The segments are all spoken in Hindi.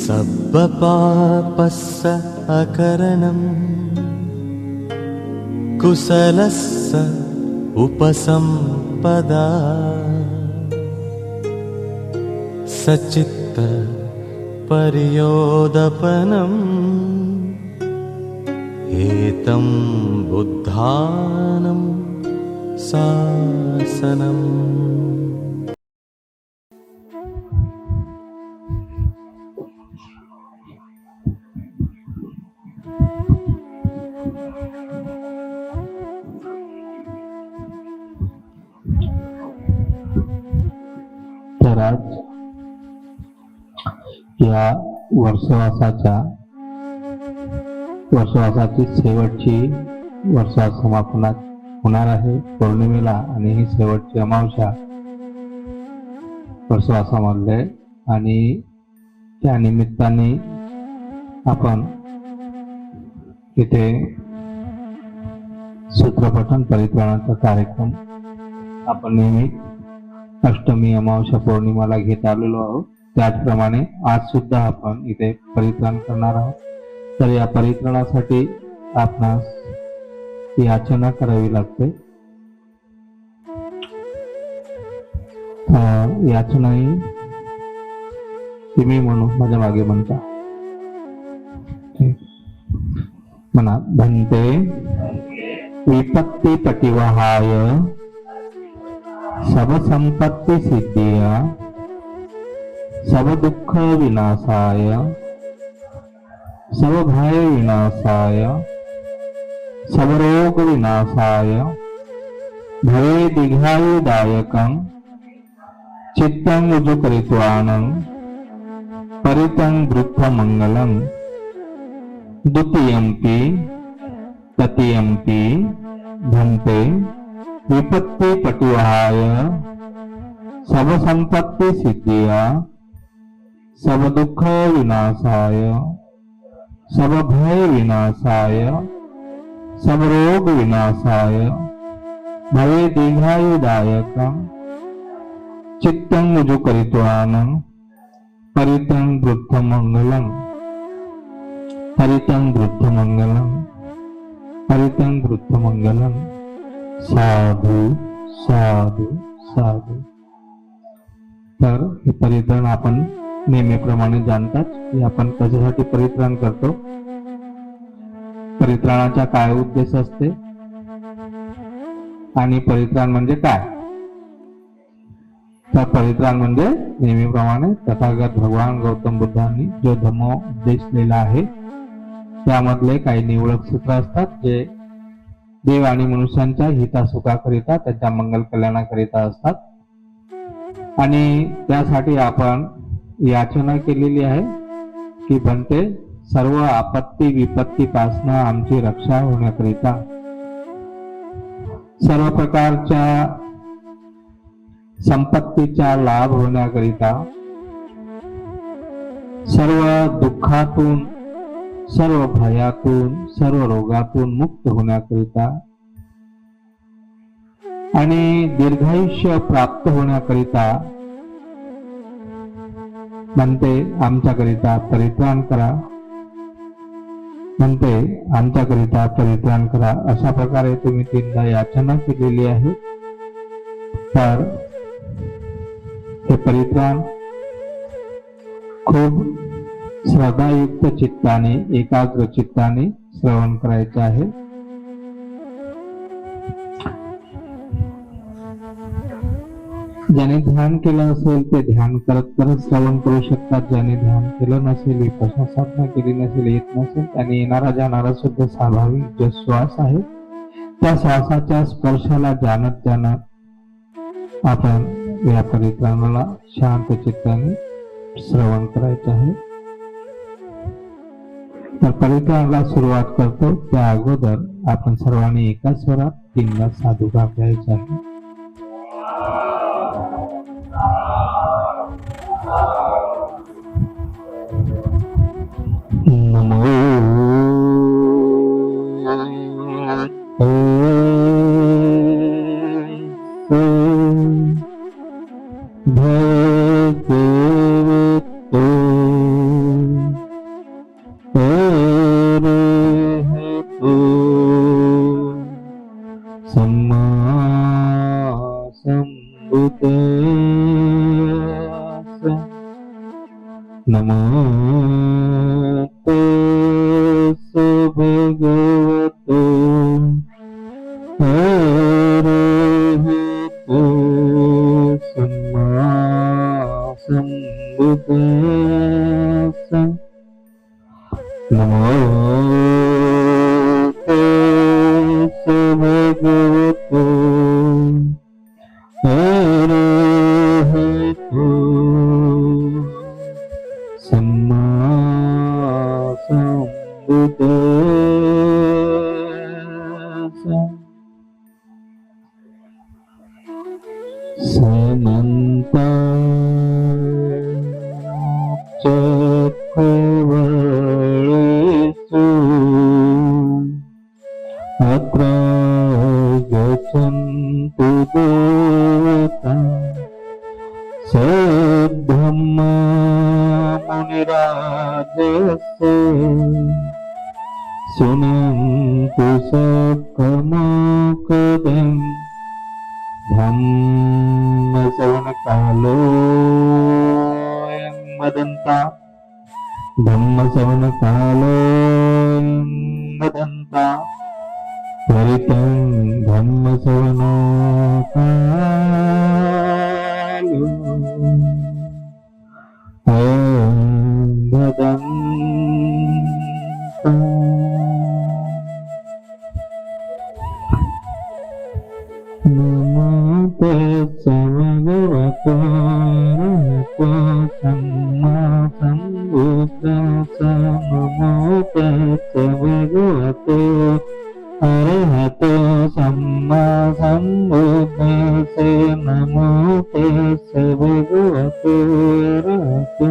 सब्बपापस्स अकरणं कुशलस्स उपसम्पदा सचित्त पर्योदपनम् एतं बुद्धानं शासनम्। तर आज या वर्षवासाची शेवटची वर्षवास समापनात होणार आहे पौर्णिमेला, आणि ही शेवटची अमावस्या वर्षवासामध्ये, आणि त्या निमित्ताने आपण इथे सूत्रपठण परित्राणाचा कार्यक्रम आपण नेहमी अष्टमी, अमावस्या, पौर्णिमाला घेत आलेलो आहोत। त्याचप्रमाणे आज सुद्धा आपण इथे परित्राण करणार आहोत। तर या परित्राणासाठी आपणास याचना करावी लागते। याचना ही तुम्ही म्हणून माझ्या मागे म्हणता, म्हणा, भन्ते विपत्ती पटिवहाय सब संपत्ति सिद्धिया सब दुख विनाशाय सब भय विनाशाय सब रोग विनाशाय भवे दीर्घायुदायकं चित्तं उजुकरित्वानं परितं वृद्धमंगलं द्वितीयंपि तृतीयंपि भन्ते विपत्ति पटिवहाय सब संपत्ति सिद्धिया सब दुख विनाशाय सब भय विनाशाय सब रोग विनाशाय भवे दीर्घायुदायकं चित्तं उजुकरित्वानं परितं वृद्धमंगलं परितं वृद्धमंगलं परितं वृद्धमंगलं। साधु साधु साधु। तर हे परित्राण आपण नेहमीप्रमाणे जाणतात की आपण कशासाठी परित्राण करतो, परित्राणाचा काय उद्देश असते आणि परित्राण म्हणजे काय। तर परित्राण म्हणजे नेहमीप्रमाणे तथागत भगवान गौतम बुद्धांनी जो धम्म उपदेशलेला आहे त्यामधले काही निवडक सूत्र असतात जे देव आणि मनुष्यांच्या हितासुखाकरिता, त्यांच्या मंगल कल्याणाकरिता असतात, आणि त्यासाठी आपण याचना केलेली आहे की बनते सर्व आपत्ती विपत्तीपासून आमची रक्षा होण्याकरिता, सर्व प्रकारच्या संपत्तीचा लाभ होण्याकरिता, सर्व दुःखातून, सर्व भयातून, सर्व रोगातून मुक्त होण्याकरिता आणि दीर्घायुष्य प्राप्त होण्याकरिता म्हणते आमच्याकरिता परित्राण करा, म्हणते आमच्याकरिता परित्राण करा, अशा प्रकारे तुम्ही तीनदा याचना केलेली आहे। तर हे परित्राण खूप श्रद्धायुक्त चित्ताने, एकाग्र चित्ताने श्रवण करायचे आहे। ज्याने ध्यान केलं असेल ते ध्यान करत करत श्रवण करू शकतात, ज्याने ध्यान केलं नसेल, विपश्यना साधना केली नसेल, येत नसेल, त्याने येणारा जाणारा शुद्ध स्वाभाविक जो श्वास आहे त्या श्वासाच्या स्पर्शाला जाणत जाणत आपण या परित्राणाला शांत चित्ताने श्रवण करायचे आहे। तर परित्राणाला सुरुवात करतो त्या अगोदर आपण सर्वांनी एका स्वरात तीनदा साधुकार द्यायचा आहे। नमो भगवतो नमो तस्सै भगवतो अरहतो सम्मा सम्बुद्धास्स। नमो तस्सै भगवतो अरहतो सम्मा सम्बुद्धास्स। समन्ता चक्रवर्तीषु अत्र गच्छन्तु देवता सद्धम्मा मुनिराजस्य शृण्वन्तु सत्कर्मकदम् धम्मश्रवणकालोऽयं वदन्ता धम्मश्रवणकालोऽयं वदन्ता त्वरितं धम्मश्रवणकालो वदन्ता। नमो तस्सै भगवतो अरहतो सम्मा सम्बुद्धास्स। नमो तस्सै भगवतो अरहतो सम्मा सम्बुद्धास्स। नमो तस्सै भगवतो अरहतो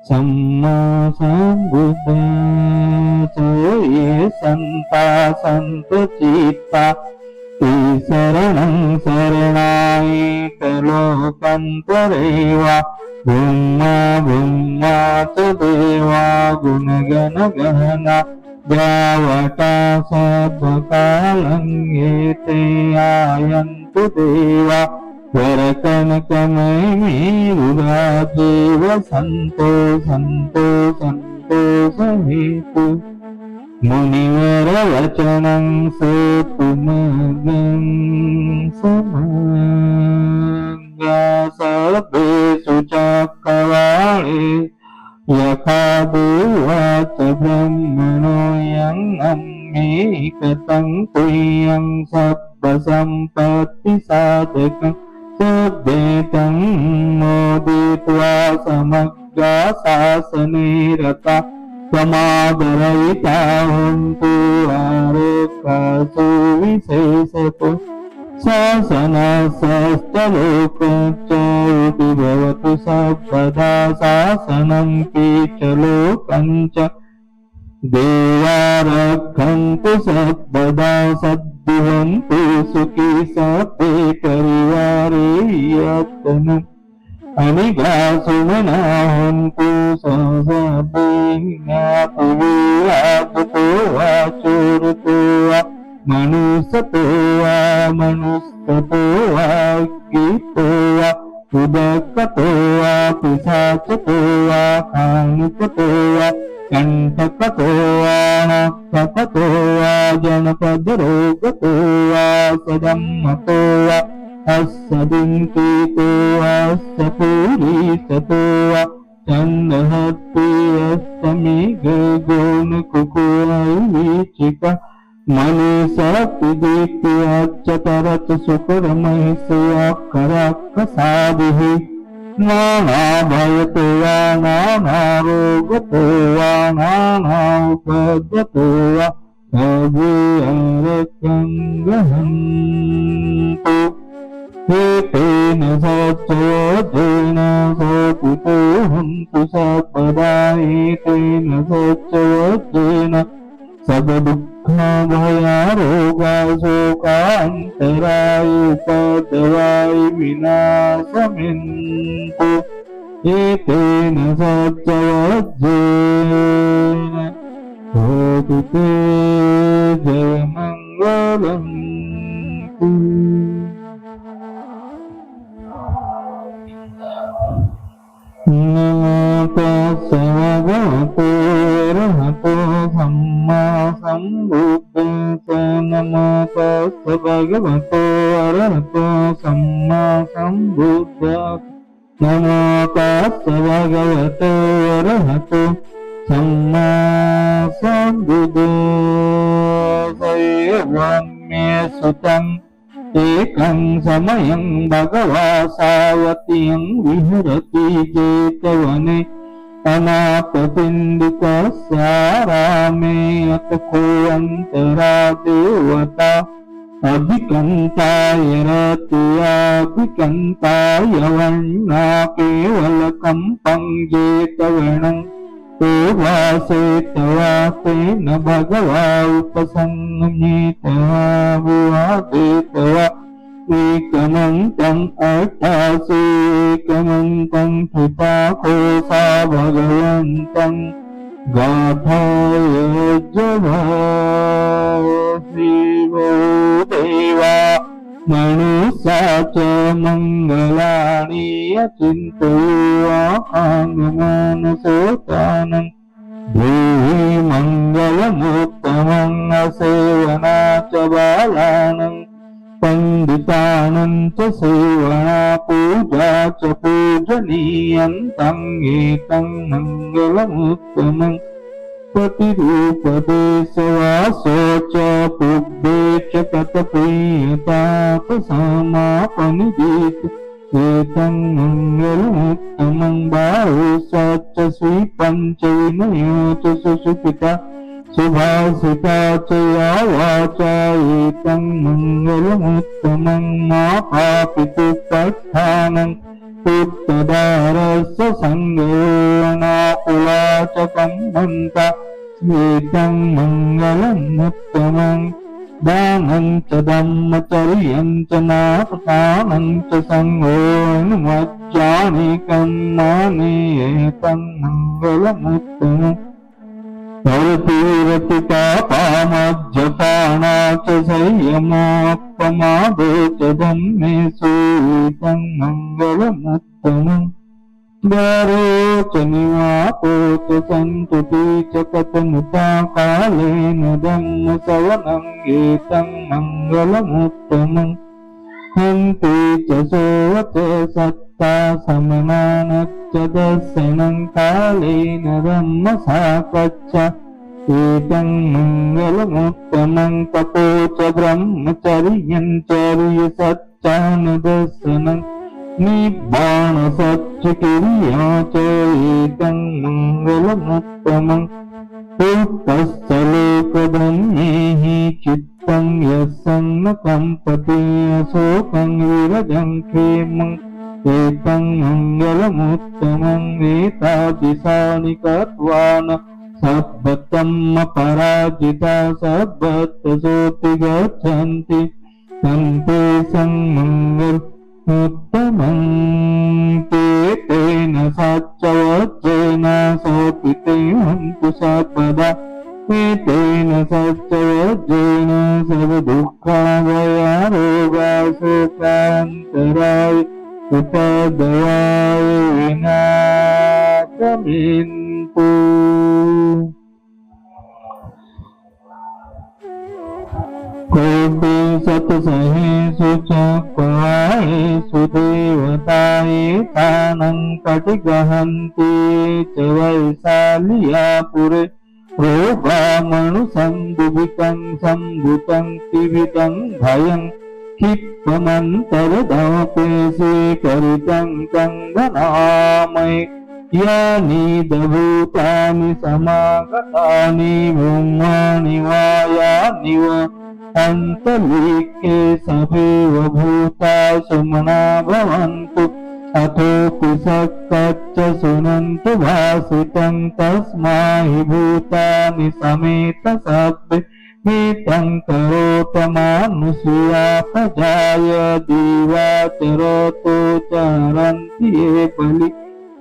सम्मा सम्बुद्धास्स। ये सन्ता सन्तचित्ता ते शरणं शरणायितलोकन्तरेव ब्रह्मा ब्रह्मा च देवा गुणगणगहना द्रावटा सद्वकालं एते आयन्तु देवा वरकनकमयीरुराजेव सन्तो सन्तो सन्तोषहेतु मुनिवरवचनं श्रोतुमगं समग्रासर्वेषु चक्रवाळे यथा देवाच ब्रह्मणो यं अम्बिकतं तुयं सर्वसम्पत्तिसाधकं सद्वेतं मोदित्वा समग्रा शासने रता प्रमादरहिता हन्तु आरोग्यासु विशेषतो शासनस्य लोकश्च इति भवतु सर्वदा शासनं च लोकञ्च देवा रक्षन्तु सर्वदा सद्भवन्तु सुखी सर्वे परिवारे यत्नम् अनिगासुमनाहन्तु सहसदेज्ञातु वीराजतो वा चोरतो वा मनुष्यतो वा मनुष्यतो वा गीतो वा उदकतो वा पिशाचतो वा कामुकतो वा कंठकतो वा नखकतो वा जनपदरोगतो वा सदम्मतो वा अस्सदिन्तीतो अस्य पूरीसतो वा चन्दहत्तियस्तमेघगोणकुकुरवीचिका मनुष्यपिदीप्यच्चतरच सुकरमहिषयकराकसादिः नानाभयतो वा नानारोगतो वा नानाउपद्रतो वा सर्वेऽरकङ्गहन्तु हेतेन सच्चवजेन सकुतो हन्तु सर्वदा हेतेन सच्चवजेन सर्वदुःखभयारोगाशोकान्तरायुपद्रवाय विनाशमिन्तु हेतेन सच्चवजेन होतु ते जयमङ्गलम्। नमो भगवतो अरहतो सम्मा सम्बुद्धस्स नमो तस्स भगवतो अरहतो सम्मा सम्बुद्धस्स नमो तस्स भगवतो अरहतो सम्मा सम्बुद्धस्स एवं मे सुतं एकं समयं भगवा सावतीं विहरति जेतवने अनाथपिण्डिकस्यारामे अतको अन्तरा देवता अभिकन्ताय रतियाभिकन्ताय वर्णा केवलकम्पं जेतवनं वासेतवा तेन भगवा उपसंगमेतवा भुवादेतवा एकमन्तं अट्टासेकमन्तं कृताकोसा भगवन्तं गाथाय जवा शिवो देवा मनुष्या च मङ्गलानि अचिन्तयाङ्गमानसोतानं भूहि मङ्गलमुत्तमं असेवना च बालानं पण्डितानं च सेवना पूजा च पूजनीयं तं एतं मङ्गलमुत्तमम् प्रतिरूपदेशवासो च पुब्बे च कतप्रियतापसमापनिदेत एतं मङ्गलमुत्तमं बाहुसा च श्रीपञ्च विनयो च सुषुपिता सुभाषिता च या वाचा एतं मङ्गलमुत्तमं मापापितुपस्थानं पुत्रदारस्य सङ्गेणाकुला च सम्बन्ता एतं मङ्गलमुत्तमं दानं च धम्मचर्यं च नाटकानं च सङ्गोऽनुमज्जानिकं माने एतं मङ्गलमुत्तमम् रतिरतिपापामज्जपाना च संयमोपमादो च धम्मेषु एतं मङ्गलमुत्तमम् द्वारो च निवापो च सन्तुति च कथमुता कालेन धम्मश्रवणं एतं मङ्गलमुत्तमम् हन्ति च सोवच सत्ता समनानच्च दर्शनं कालेन धम्मसाकच्च एतं मङ्गलमुत्तमं तपो च ब्रह्मचर्यं चर्यसच्चानुदर्शनं निब्बाणसच्चक्रिया च एतं मङ्गलमुत्तमम् उक्तस्य लोकधन्यैः चित्तं यस्सं न कम्पते अशोकं विरजं क्षेमम् एतं मङ्गलमुत्तमम् एतादृशानि कृत्वा न सद्भक्तम् अपराजिता सद्भक्तसोऽपि गच्छन्ति तं तेषां मङ्गलमुत्तमम् ते तेन सच्चवज्रेण सोऽपि ते हन्तु सर्वदा एतेन सच्चवज्रेण सर्वदुःखाभयारोगाशोकान्तराय उपदयाय विनाशमिन्तु कोटि शतसहेषु च पवायेषु देवतायेतानं कटिगहन्ति च वैशाल्यापुरे रोगामणुसंदुभितं सम्भुतं त्रिविधं भयं क्षिप्तमन्तर्दमपे स्वीकरितं कङ्गनामये यानि दभूतानि समागतानि ब्रह्माणि वा यानि वा अन्तलिके सभेव भूता सुमना भवन्तु अथोऽपि सक्तच्च शृणन्तु भासितं तस्मा हि भूतानि समेत सभ्ये हितं करोत मानुषीया प्रजाय दिवा चरतो चरन्ति ये बलि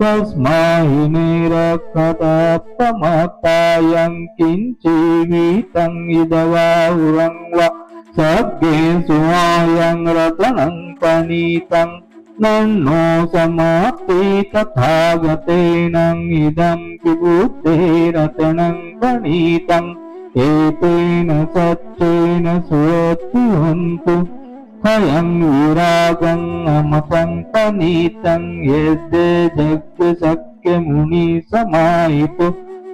तस्मा हि निरक्षतात्तमतायं किञ्चिवीतं इदवाहुरं वा सर्गेषु आयं रतनं पनीतं नन्नो समाप्ति तथागतेन इदं बुद्धेरतनं प्रणीतम् एतेन सत्येन सुवत्तिहन्तु हयं विरागं अमतं पनीतं यद्दे जग्गशक्यमुनि समाहितो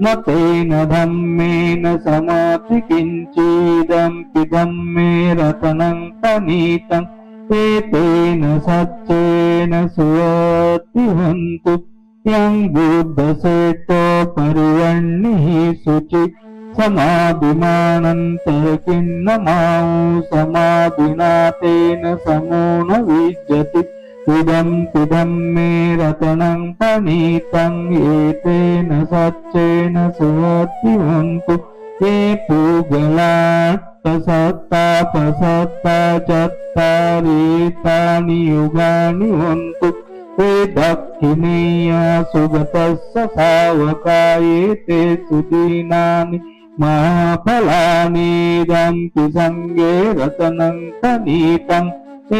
न तेन धम्मेन समाप्ति किञ्चिदं धम्मे रतनं पनीतम् एतेन सत्येन सुवत्तिहन्तु यं बुद्धसेतो परिवर्णिः शुचि समाधिमानन्तरकिन्नमाउ समाधिना तेन समो न विद्यते इदं धम्मे रतनं पनीतं एतेन सत्येन सुवत्तिहन्तु ये पूगलाट्टसत्तापसत्ता चत्तारीतानि युगानि हन्तु ते दक्षिणेया सुगतस्य सावकाये ते सुदीनानि महाफलानि दन्ति संगे रतनं पनीतम्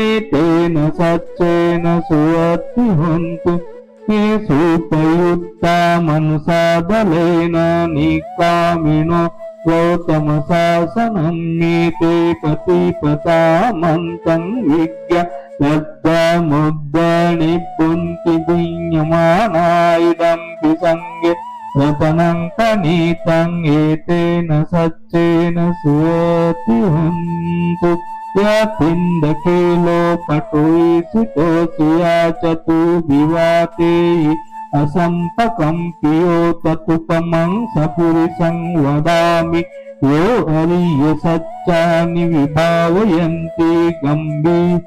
एतेन सत्येन सुवत्तिहन्तु ये सुपयुक्ता मनसा बलेन निकामिनो गौतमशासनं नीते पतिपतामन्तं विज्ञा लब्धमुद्धनिपुन्ति विज्ञमानायिदं विसङ्गे रतनं पनीतं एतेन सत्येन सुवत्तिहन्तु यपिण्डकेलो पटोयिषितो सुया चतुर्विवाते असम्पकम्पियो ततुपमं सपुरुषं वदामि यो हरियसच्चानि विभावयन्ति गम्भीर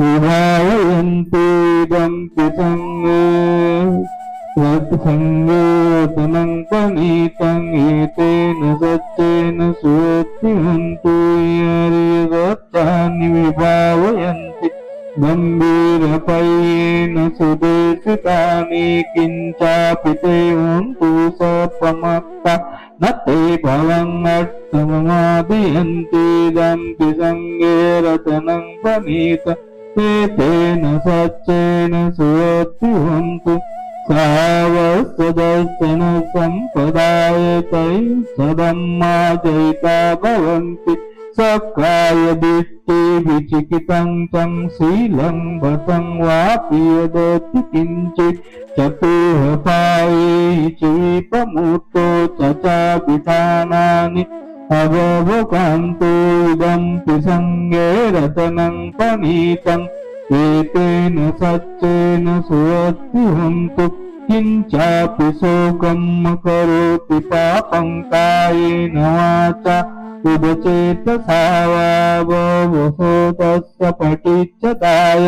विभावयन्ति दन्ति संगे रतनं पनीतं एतेन सत्येन सुवत्तिहन्तु हरियसच्चानि विभावयन्ति गम्भीरपयेन सुदेशितानि किञ्चापि ते हन्तु सपमत्ता न ते भवन्नर्थममादयन्ति दन्ति संगे रतनं पनीतम् एतेन सत्येन सुवत्तिहन्तु सावसदर्शन सम्पदाय तैः सदम्मा जयिता भवन्ति सकाय दिष्टि विचिकितं तं शीलं भटं वापि यदति किञ्चित् चतुर्पाये चीपमूर्तो चचाभिधानानि अवभकान्तो इदं संगे रतनं पनीतम् एतेन सत्येन सुवत्तिहन्तु किञ्चापि शोकं करोति पापं कायेन वाचा उदचेतसा वावसोतस्य पटिच्यताय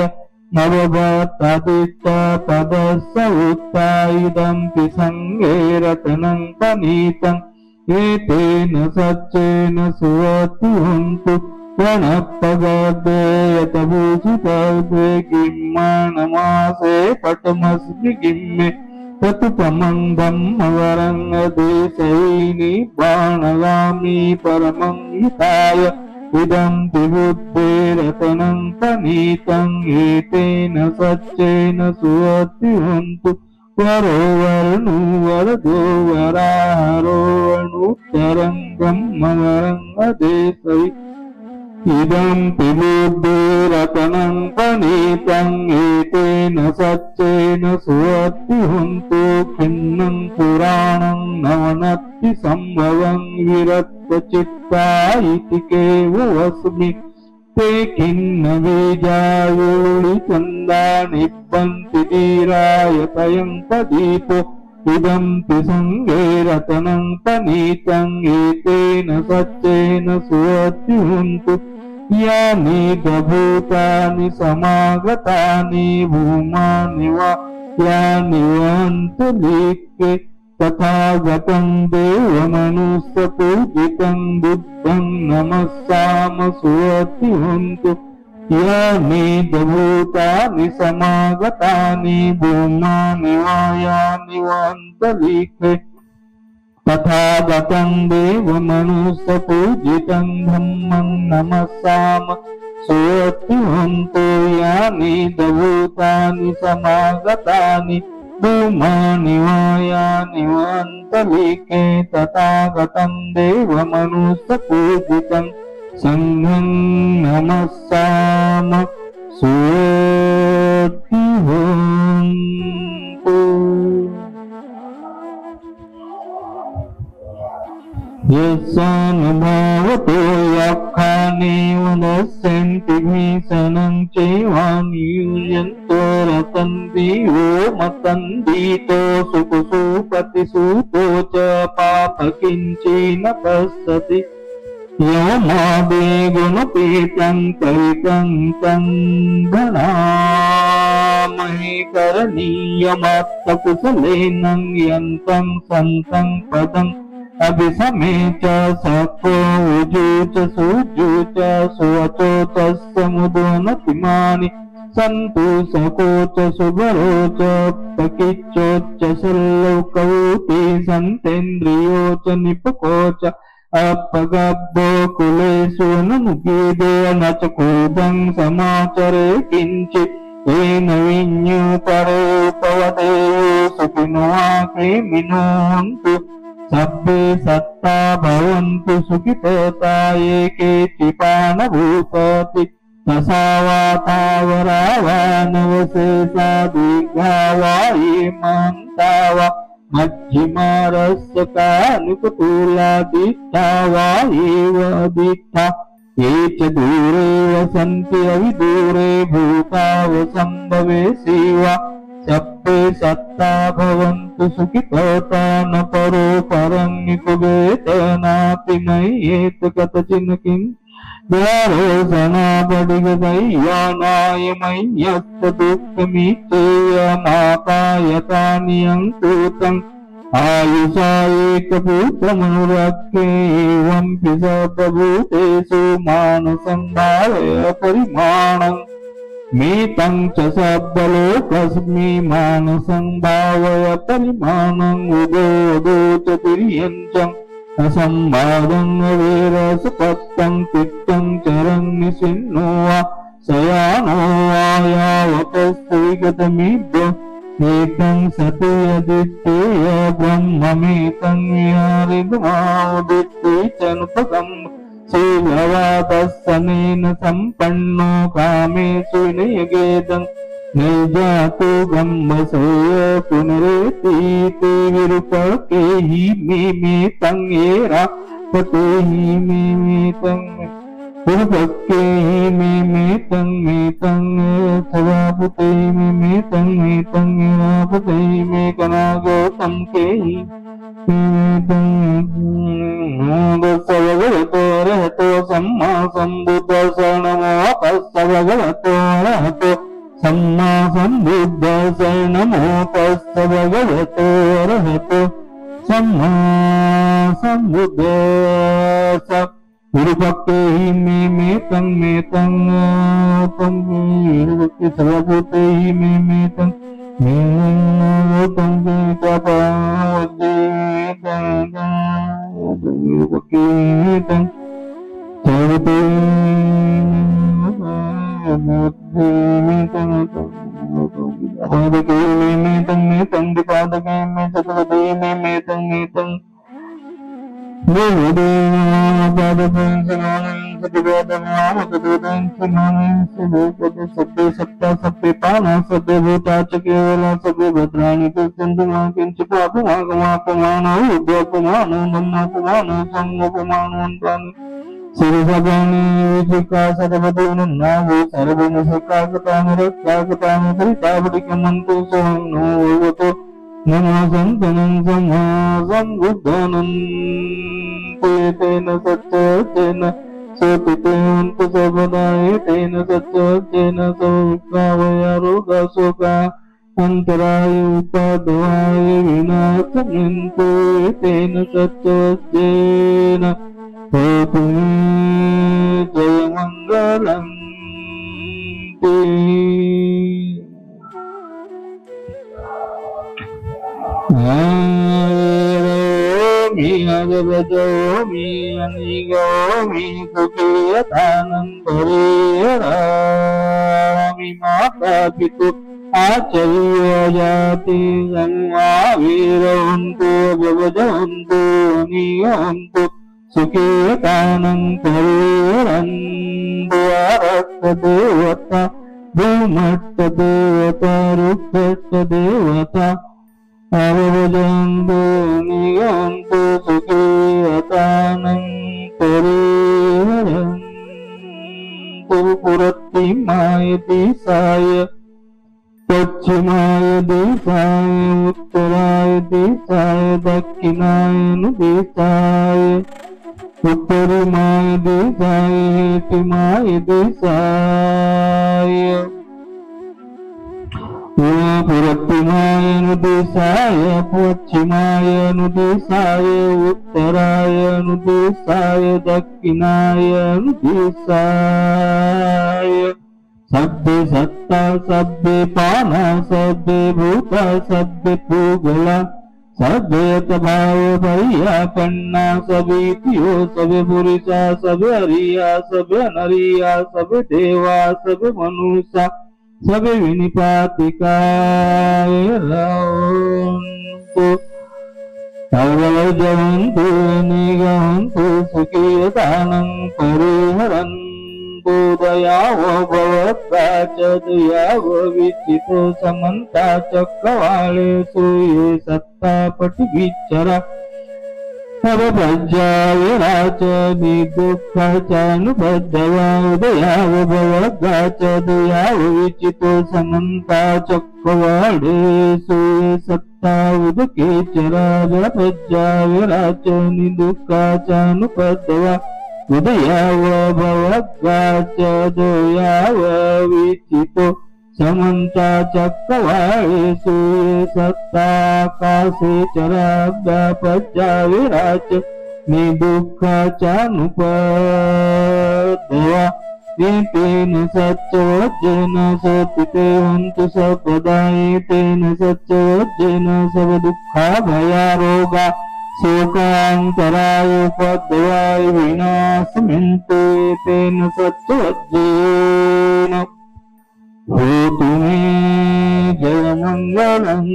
नवभक्तादित्य पदस्य उत्तायुधं संगे रतनं पनीतम् एतेन सत्येन सुवत्तिहन्तु प्रणप्पगर्भे यतभूषितर्भे गिम्मानमासे पटमस्मि गिम्मे ततुपमं धम्मवरङ्गदेशैनि बाणगामी परमं हिताय इदं बुद्धे रतनं पनीतम् एतेन सत्येन सुवत्तिहन्तु वरो वर्णो वरदो वराहरो वर्णोत्तरं ब्रह्मवरङ्गदेशै इदं बुद्धे रतनं पनीतम् एतेन सत्येन सुवत्तिहन्तु खिन्नं पुराणं नवनत्ति सम्भवं विरक्तचित्ता इति केवलस्मि ते खिन्न बीजावोळिचन्दा निब्बन्ति धीराय तयं प्रदीपो इदं संगे रतनं पनीतम् एतेन सत्येन सुवत्तिहन्तु यानि भूतानि समागतानि भूमानि वा यानि वान्तलिके तथागतं देवमनुष्यपूजितं बुद्धं नमस्साम सुवत्तिहन्तु यानि भूतानि समागतानि भूमानि वा यानि वान्तलिके तथागतं देवमनुष्यपूजितं धम्मं नमस्साम सुअतिवन्तो यानि दभूतानि समागतानि धूमानि वा यानि वान्तलिके तथागतं देवमनुष्यपूजितं संघं नमस्साम सुअतिवन्तो यस्यानुभावतो यक्खानेव नश्यन्ति भीषणं चैवानुयूयन्तो रतन्ति वो मतन्दितो सुखसुपतिसूतो च पापकिञ्चिन पश्यति यमादे गुणपीतं परितं तं गणामहे करणीयमात्तकुशलेन यन्तं सन्तं पदम् अभिसमे च सखो उजू च सुजू च सुवचो च समुदोनतिमानि सन्तु सखो च सुभरो च पकिच्चो च सल्लोकौति सन्तेन्द्रियो च निपको च अपगब्बो कुलेषु ननुकीदो न च कूदं समाचरे किञ्चित् येन विඤ्ඤुपरोपवदेयो सुखिनो क्लेमिनो हन्तु सब्बे सत्ता भवन्तु सुखितोता ये केचिपानभूतति तसावातावरावानवशेषा दीर्घा वा ये मान्ता वा मध्यमारस्य कानुकतूलादिष्टा वा एव अदिष्टा ये च दूरे वसन्ति अविदूरे भूतावसम्भवे शिवा सप्ते सत्ता भवन्तु सुखितोता न परो परं निकुबेतनापि मय्येत कतचिन् किं द्वारोसनापडिगदैवानाय मय्यस्त दुःखमित्ययमापायतानियङ्कृतम् आयुषा एकपुत्रमनुरक्ष्ये एवंपि सर्वभूतेषु मानसं भावय परिमाणम् मीतं च सब्बलोकस्मि मानसं भावय परिमाणं उदो च तिर्यञ्चम् असंवादं वेरसपत्तं तिक्तं चरं निसिन्नो वा शयानो वा यावतस्तु विगतमिद्य एतं सति यदित्येय ब्रह्ममेतं विहारिदमादित्ये च नुपगम् शीलवादस्सनेन सम्पन्नो कामेषु विनयगेदं निर्जातो ब्रह्मसोय पुनरेतीति विरूपके हि मे तं येरा पते हि मे तं विरूपके हि मे तं सवापुते मे तं येरापते मे कनागोतं के हि भगवतो रहतो सम्मा सम्बुद्ध शरणमो तस्य भगवतो रहतो सम्मा सम्बुद्ध शरणमो तस्य भगवतो रहतो सम्मा सम्बुद्ध विरूपके हि मे तं विरूपके सर्वभूते हि मे तं सत्ते सत्ता सत्ते पाना सत्ते भूता च केवल सत्ते भद्राणि पश्यन्तु मा किञ्चित् पापमागमापमानो उद्योपमानो ब्रह्मोपमानो संगोपमानोऽन्तानि शिरसगानि विचिका सर्वदूनन्नाभो सर्वमसकागतानि रक्तागतानि सरितापटिकमन्तु सोहं नो भगवतो नमो सन्तनं सम्बुद्धानन्ते तेन सत्यतेन सोतितेऽन्तु सर्वदा तेन सत्यतेन सौविक्रावया रोगशोका अन्तराय उपादवाय विनाशमिन्तु तेन सत्यतेन होतु जयमङ्गलम् गौमि अजरजोमि अनिगौमि सुखियतानन्तरेरामि माता पितु आचार्य जाति संवावीरवन्तु भवजन्तु अनियन्तु सुखियतानन्तरेरन्तु आरक्तदेवता भूमट्टदेवता रुक्षदेवता अवजन्तु नियन्तु सुखियतानन्तरेरन्तु पुरत्तिमाय दिशाय पश्चिमाय दिशाय उत्तराय दिशाय दक्षिणाय दिशाय उत्तरिमाय दिशाय हेतिमाय दिशाय पुरत्तिमाय दिशाय पश्चिमाय दिशाय उत्तराय दिशाय दक्षिणाय दिशाय सभ्य सत्ता सभ्य पाना सभ्य भूता सभ्य भूगोला सभ्यत भाव भैया कन्ना सभी थियो सभ्य पुरुषा सभ्य हरिया सभ्य नरिया सभ्य देवा सभ्य मनुष्य सभ्य विनिपातिकाय रावन्तु सर्वजन्तु निगन्तु सुखियतानं परिहरन्तु दयावो भवत्प्राच दयावो विचितो समन्ता चक्रवालेषु ये सत्ता पटिविचरा सर्वप्रज्ञा विराच निदुःखचानुबद्धवा दयावो भवत्प्राच दयावो विचितो समन्ता चक्रवालेषु ये सत्ता उदकेचरा प्रज्ञा विराच निदुःखचानुबद्धवा उदयाव भवद्वाच दोयाव विचितो समन्ता चक्रवालेषु सत्ताकाशे चराव्यापज्या विराच निदुःखाचानुपद्धवा एतेन सच्चवज्जेन सतिते हन्तु सर्वदा एतेन सच्चवज्जेन सर्वदुःखाभयारोगा शोकान्तरायोपद्रवाय विनाशमिन्ते तेन सच्चवज्जेन होतु मे जयमङ्गलम्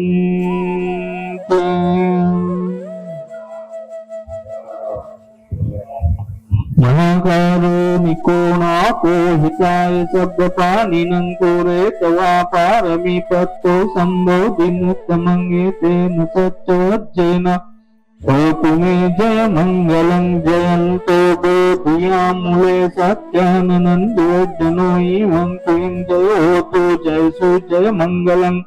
महाकारो निकोणाको हिताय शब्दपाणिनं कोरेतवा पारमीपत्तो सम्बोधिमुत्तमं एतेन सच्चवज्जेन होतु मे जय मंगलं जयन्तो गोपियामुले सत्यानन्दो इवं क्लीं जयोतु जयसु जय मंगलं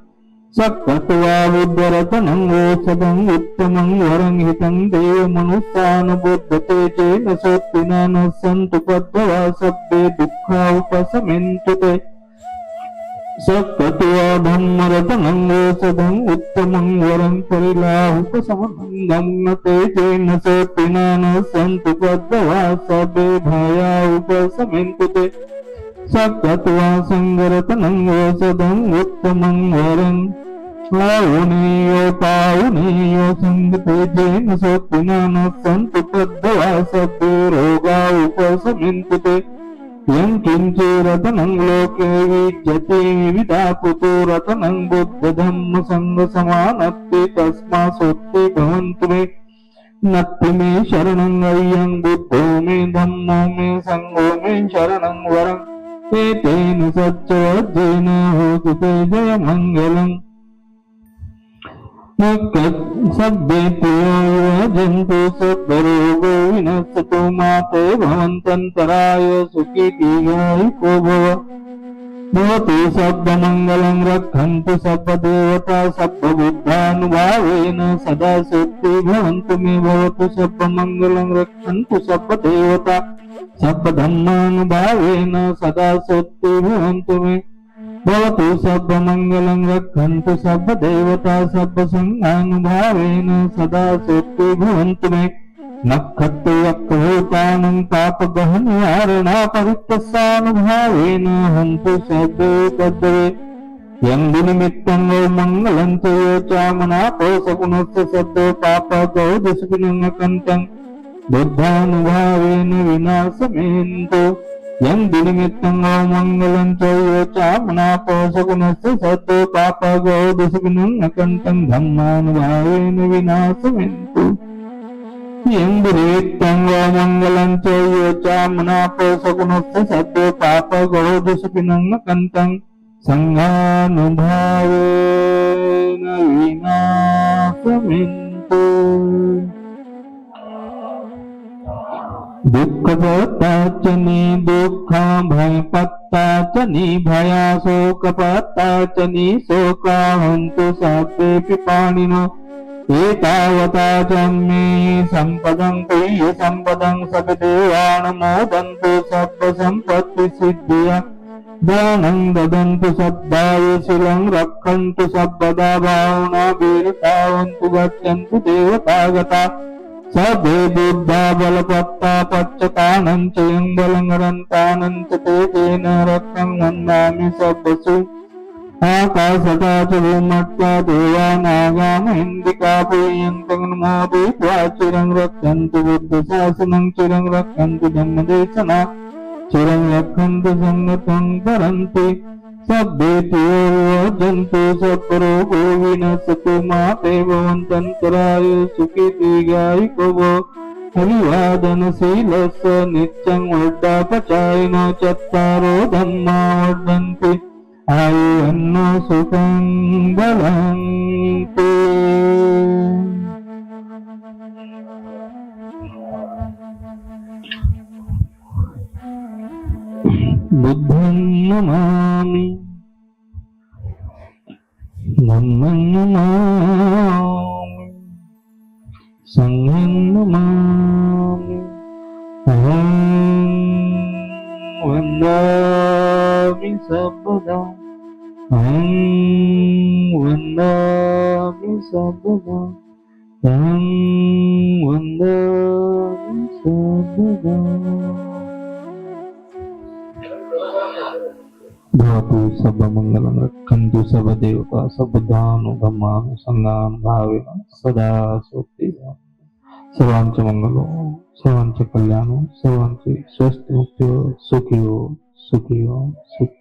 सक्कत्वा बुद्धरतनं ओषधं उत्तमं वरं हितं देवमनुष्यानुबुद्धते चेन सोत्तिना न सन्तु पद्मवा सभ्ये दुःखा उपशमन्तु ते सक्कत्वा धम्मरतनं ओषधं उत्तमं वरं परिलाहुपशमनं नते चेन सोत्तिना न सन्तु पद्मवा सभ्ये भया उपशमन्तु ते सक्कत्वा संगरतनं ओषधं उत्तमं वरं पावनीयो संगते चेन सोत्तिना न सन्तु पद्मवा सभ्ये रोगा उपशमन्तु ते यं किञ्चे रतनं लोके विद्यते विविधा पुतो रतनं बुद्धधम्म संगसमानत्ते तस्मासोत्ते भवन्तु मे नत्ति मे शरणं अय्यं बुद्धो मे धम्मो मे संगो मे शरणं वरम् एतेन सच्चवज्जेन होतु ते जयमङ्गलम् सभ्येभ्यो जन्तु सद्भरोगो विनश्यतो माते भवन्तन्तराय सुखी दीर्घायुको भव भवतु सद्मङ्गलं रक्षन्तु सद्देवता सद्बुद्धानुभावेन सदा सुखी भवन्तु मे भवतु सद्मङ्गलं रक्षन्तु सद्देवता सद्धम्मानुभावेन सदा सुखी भवन्तु मे भवतु सद्मङ्गलं रक्षन्तु सद्देवता सद्सङ्गानुभावेन सदा सुखी भवन्तु मे नक्षत्रवक्रोतानं पापगहनवारणा पवित्रस्यानुभावेन हन्तु सद्वे यंगुनिमित्तं मंगलं च यो चामनापोसकुनस्य सद्यो पापगौ दुष्पिनङ्गकन्तं बुद्धानुभावेन विनाशमेन्तु यंगुनिमित्तं मंगलं च यो चामनापोसकुनस्य सद्यो पापगौ दुष्पिनङ्गकन्तं धम्मानुभावेन विनाशमेन्तु यंगुनिमित्तं मंगलं च यो चामनापोसकुनस्य सद्यो पापगौ दुष्पिनङ्गकन्तं संघानुभावेन विनाशमेन्तु दुःखपत्ता च दुःखा भयपत्ता च भया शोकपत्ता च शोका हन्तु सर्वेऽपि पाणिनो एतावता च मे सम्पदं तुय्य सम्पदं सर्वदेवानुमोदन्तु सर्वसम्पत्तिसिद्धिया दानं ददन्तु सद्भावशीलं रक्षन्तु सर्वदा भावनाभिर्भावन्तु गच्छन्तु देवतागता सर्वे बुद्धा बलपत्ता पच्चतानं च यं बलङ्गरन्तानं च तेजेन रक्षं वन्दामि सर्वसु आकाशता च भूमत्वा देवानागामहिन्दिका पूयन्तं नमोदित्वा चिरं रक्षन्तु बुद्धशासनं चिरं रक्षन्तु धम्मदेशना चिरं रक्षन्तु संगतं करन्ति सभ्येतिर्वजन्तु सत्रोगो विनशतु माते भवन्तन्तराय सुखी दीर्घायुको भव अभिवादनशीलस्य नित्यं वर्धापचारिणो चत्वारो धम्मा वर्धन्ति आयुर्नो सुखं बलं ते बुद्धं नमामि धम्मं नमामि संघं नमामि अहं वन्दामि सर्वदा अहं वन्दामि सर्वदा अहं वन्दामि सर्वदा भवतु सर्वमङ्गलं रक्षन्तु सर्वदेवता सर्वदानुधम्मानु संगानुभावेन सदा सोक्ति सर्वांच मंगलो सर्वांच कल्याणो सर्वांचे स्वस्थ मुक्तियो सुखियो सुखियो सुखी